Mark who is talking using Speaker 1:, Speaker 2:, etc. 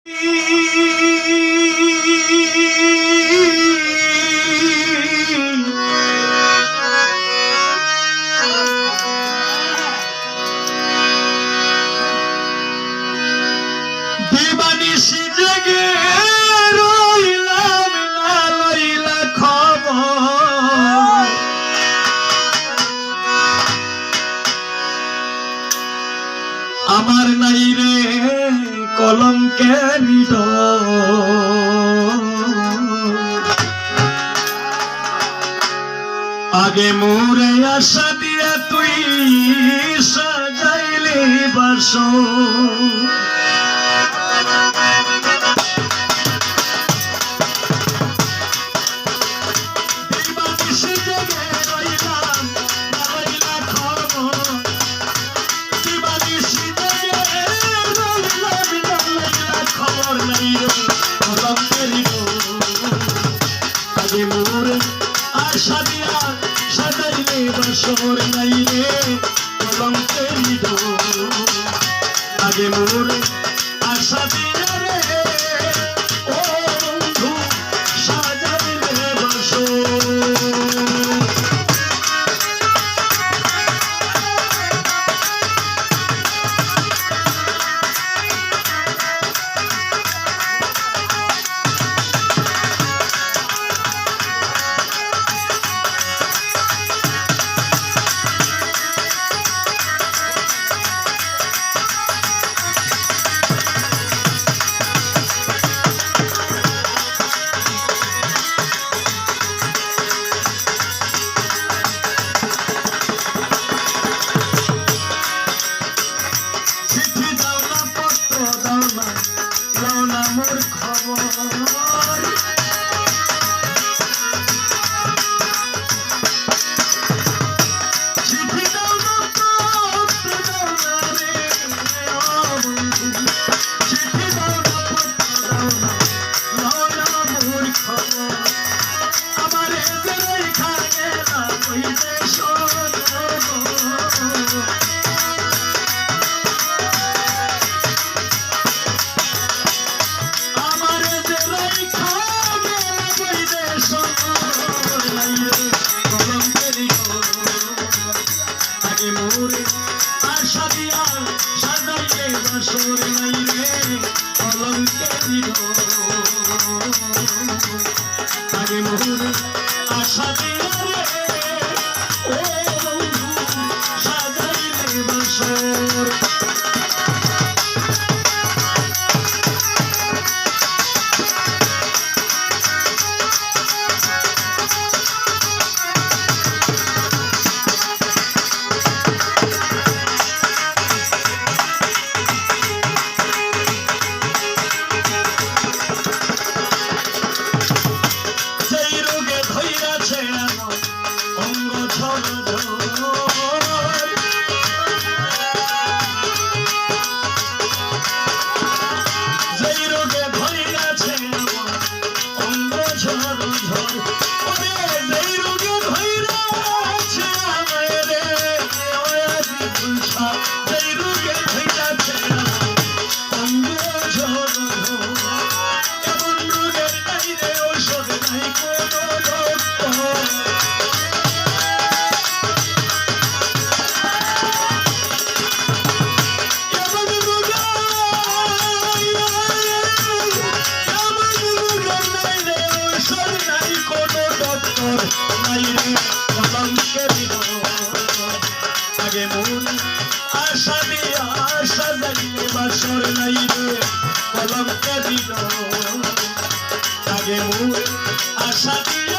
Speaker 1: দিবানিশি জেগে রইলাম না লইলা খবর, আমার নাই রে কলঙ্কের আগে মোরে আশা দিয়া তুই সাজাইলি বাসর, আশা দিয়া সাজাইলে বাসর নাই রে কলঙ্কের আগে মোর আশা দিয়া রে ও বন্ধু সাজাইলে বাসর। আশা দিয়া সাজাইলে বাসর নাই রে কলঙ্কের আগে মোর আশা দিয়া রে ও বন্ধু সাজাইলে বাসর। আগে মোর আশা দিয়া সাজাইলে বাসর নাই রে কলঙ্কের আগে মোর আশা দিয়া